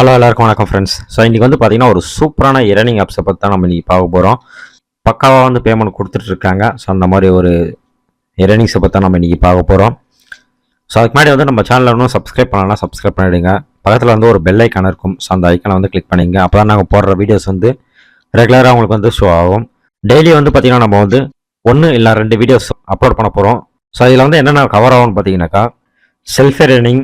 Hello எல்லாருக்கும் வணக்கம் friends. So இன்றைக்கி வந்து பார்த்திங்கன்னா ஒரு சூப்பரான ஏர்னிங் ஆப்ஸை பற்றி தான் நம்ம இன்றைக்கி பார்க்க போகிறோம். பக்காவாக வந்து பேமெண்ட் கொடுத்துட்ருக்காங்க. ஸோ அந்த மாதிரி ஒரு ஏர்னிங்ஸை பற்றி தான் நம்ம இன்றைக்கி பார்க்க போகிறோம். ஸோ அதுக்கு முன்னாடி வந்து நம்ம சேனலில் இன்னும் சப்ஸ்கிரைப் பண்ணலாம், சப்ஸ்கிரைப் பண்ணிவிடுங்க. பக்கத்தில் வந்து ஒரு பெல் ஐக்கான் இருக்கும். ஸோ அந்த ஐக்கானை வந்து கிளிக் பண்ணிங்க. அப்போ தான் நாங்கள் போடுற வீடியோஸ் வந்து ரெகுலராக உங்களுக்கு வந்து ஷோ ஆகும். டெய்லி வந்து பார்த்திங்கன்னா நம்ம வந்து 1 இல்லை 2 வீடியோஸ் அப்லோட் பண்ண போகிறோம். ஸோ இதில் வந்து என்னென்ன கவர் ஆகும்னு பார்த்தீங்கன்னாக்கா self earning,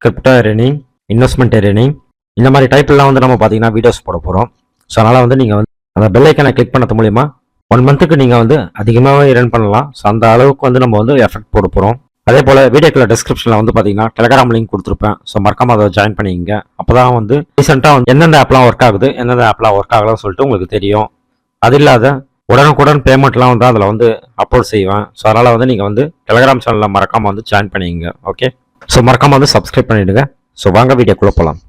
crypto earning, investment earning, இந்த மாதிரி டைப்லாம் வந்து நம்ம பார்த்தீங்கன்னா வீடியோஸ் போட போகிறோம். ஸோ அதனால் வந்து நீங்கள் வந்து அந்த பெல் ஐக்கானை கிளிக் பண்ணது மூலிமா 1 மந்த்துக்கு நீங்கள் வந்து அதிகமாகவே ஏர்ன் பண்ணலாம். ஸோ அந்த அளவுக்கு வந்து நம்ம வந்து எஃபெக்ட் போட போகிறோம். அதே போல் வீடியோக்குள்ள டிஸ்கிரிப்ஷனில் வந்து பார்த்தீங்கன்னா டெலகிராம் லிங்க் கொடுத்துருப்பேன். ஸோ மறக்காம அதை ஜாயின் பண்ணிக்கங்க. அப்போ தான் வந்து ரீசெண்டாக வந்து எந்தெந்த ஆப்லாம் ஒர்க் ஆகுது, எந்தெந்த ஆப்லாம் ஒர்க் ஆகலாம்னு சொல்லிட்டு உங்களுக்கு தெரியும். அது இல்லாத உடனுக்குடன் பேமெண்ட்லாம் வந்து அதில் வந்து அப்லோட் செய்வேன். ஸோ அதனால் வந்து நீங்கள் வந்து டெலகிராம் சேனலில் மறக்காமல் வந்து ஜாயின் பண்ணிக்கங்க. ஓகே, ஸோ மறக்காமல் வந்து சப்ஸ்கிரைப் பண்ணிவிடுங்க. ஸோ வாங்க வீடியோக்குள்ளே போகலாம்.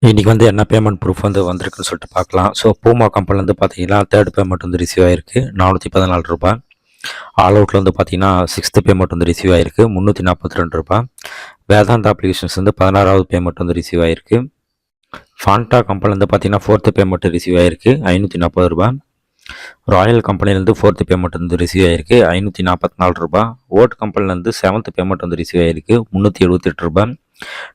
இன்றைக்கி வந்து என்ன பேமெண்ட் ப்ரூஃப் வந்து வந்திருக்குன்னு சொல்லிட்டு பார்க்கலாம். ஸோ பூமா கம்பெனிலேருந்து பார்த்தீங்கன்னா 3rd பேமெண்ட் வந்து ரிசீவ் ஆகிருக்கு, 414 ரூபாய். ஆல் அவுட்டில் வந்து பார்த்தீங்கன்னா 6th பேமெண்ட் வந்து ரிசீவ் ஆகிருக்கு, 342 ரூபாய். வேதாந்தா அப்ளிகேஷன்ஸ் வந்து 16வது பேமெண்ட் வந்து ரிசீவ் ஆகிருக்கு. ஃபாண்டா கம்பெனிலேருந்து பார்த்தீங்கன்னா 4th பேமெண்ட் ரிசீவ் ஆகிருக்கு, 540 ரூபாய். ராயல் கம்பெனிலேருந்து 4th பேமெண்ட் வந்து ரிசீவ் ஆகிருக்கு, 544 ரூபாய். ஓட் கம்பெனிலேருந்து 7th பேமெண்ட் வந்து ரிசீவ் ஆகிருக்கு, 378 ரூபாய்.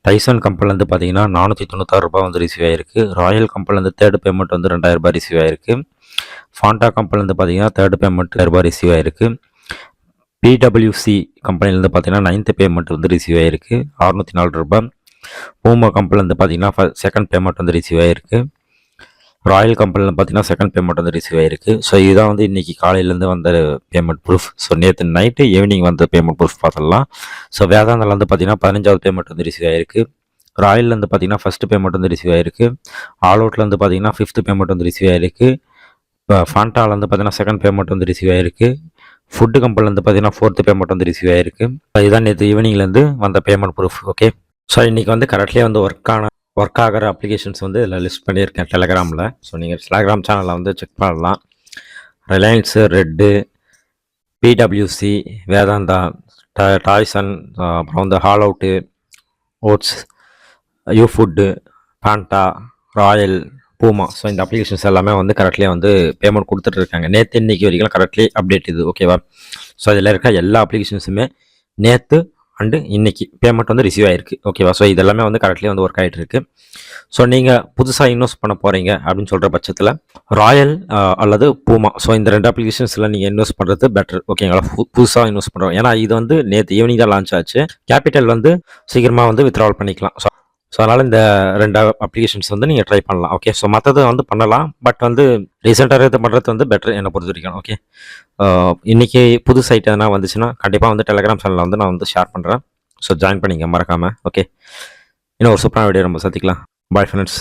டைசன் கம்பெனிலேருந்து பார்த்தீங்கன்னா 496 ரூபாய் வந்து ரிசீவ் ஆகிருக்கு. ராயல் கம்பெனிலேருந்து 3rd பேமெண்ட் வந்து 2000 ரூபாய் ரிசீவ் ஆகிருக்கு. ஃபாண்டா கம்பெனிலேருந்து பார்த்தீங்கன்னா 3rd பேமெண்ட் 1000 ரூபாய் ரிசீவ் ஆகிருக்கு. பிடபிள்யூசி கம்பெனிலேருந்து பார்த்தீங்கன்னா 9th பேமெண்ட் வந்து ரிசீவ் ஆகிருக்கு, 604 ரூபாய். பூமா கம்பெனிலேருந்து பார்த்தீங்கன்னா 2nd பேமெண்ட் வந்து ரிசீவ் ஆகிருக்கு. ராயல் கம்பெனியில் பார்த்தீங்கன்னா 2nd பேமெண்ட் வந்து ரிசீவ் ஆகிருக்கு. ஸோ இதுதான் வந்து இன்றைக்கி காலையிலேருந்து வந்த பேமெண்ட் ப்ரூஃப். ஸோ நேற்று நைட்டு ஈவினிங் வந்த பேமெண்ட் ப்ரூஃப் பார்த்துடலாம். ஸோ வேதாந்தில் வந்து பார்த்தீங்கன்னா 15வது பேமெண்ட் வந்து ரிசீவ் ஆகிருக்கு. ராயல்லேருந்து பார்த்தீங்கன்னா 1st பேமெண்ட் வந்து ரிசீவ் ஆகிருக்கு. ஆல் அவுட்லேருந்து பார்த்தீங்கன்னா 5th பேமெண்ட் வந்து ரிசீவ் ஆகிருக்கு. இப்போ ஃபாண்டாலேருந்து பார்த்தீங்கன்னா 2nd பேமெண்ட் வந்து ரிசீவ் ஆகிருக்கு. ஃபுட்டு கம்பெனிலேருந்து பார்த்தீங்கன்னா 4th பேமெண்ட் வந்து ரிசீவ் ஆகிருக்கு. இதுதான் நேற்று ஈவினிங்லேருந்து வந்த பேமெண்ட் ப்ரூஃப். ஓகே, ஸோ இன்றைக்கி வந்து கரெக்ட்லேயே வந்து ஒர்க் ஆகிற அப்ளிகேஷன்ஸ் வந்து இதில் லிஸ்ட் பண்ணியிருக்கேன் டெலகிராமில். ஸோ நீங்கள் டெலகிராம் சேனலில் வந்து செக் பண்ணலாம். ரிலையன்ஸு, ரெட்டு, பிடபிள்யூசி, வேதாந்தா, டாய்சன், அப்புறம் வந்து ஹால் அவுட்டு, ஓட்ஸ், யூ ஃபுட்டு, பாண்டா, ராயல், பூமா. ஸோ இந்த அப்ளிகேஷன்ஸ் எல்லாமே வந்து கரெக்ட்லேயே வந்து பேமெண்ட் கொடுத்துட்ருக்காங்க. நேற்று இன்றைக்கி வரைக்கும் கரெக்ட்லி அப்டேட் இது. ஓகேவா? ஸோ இதில் இருக்க எல்லா அப்ளிகேஷன்ஸுமே நேற்று அண்டு இன்றைக்கி பேமெண்ட் வந்து ரிசீவ் ஆகிருக்கு. ஓகேவா? ஸோ இதெல்லாமே வந்து கரெக்ட்லி வந்து ஒர்க் ஆகிட்டு இருக்கு. ஸோ நீங்கள் புதுசாக இன்வெஸ்ட் பண்ண போகிறீங்க அப்படின்னு சொல்கிற பட்சத்தில் ராயல் அல்லது பூமா, ஸோ இந்த 2 அப்ளிகேஷன்ஸில் நீங்கள் இன்வெஸ்ட் பண்ணுறது பெட்டர். ஓகேங்களா? புதுசாக இன்வெஸ்ட் பண்ணுறோம். ஏன்னா இது வந்து நேற்று ஈவினிங் தான் லான்ச் ஆச்சு. கேபிட்டல் வந்து சீக்கிரமாக வந்து வித்ட்ராவல் பண்ணிக்கலாம். ஸோ அதனால் இந்த 2 அப்ளிகேஷன்ஸ் வந்து நீங்கள் ட்ரை பண்ணலாம். ஓகே, ஸோ மற்றது வந்து பண்ணலாம். பட் வந்து ரீசெண்டாக இது பண்ணுறது வந்து பெட்டர் என்னை பொறுத்த வரைக்கும். ஓகே, இன்றைக்கி புது சைட் எதனா வந்துச்சுன்னா கண்டிப்பாக வந்து டெலகிராம் சேனலில் வந்து நான் வந்து ஷேர் பண்ணுறேன். ஸோ ஜாயின் பண்ணிங்க மறக்காமல். ஓகே, இன்னும் ஒரு சூப்பரான வீடியோ நம்ம சந்திக்கலாம். Bye friends.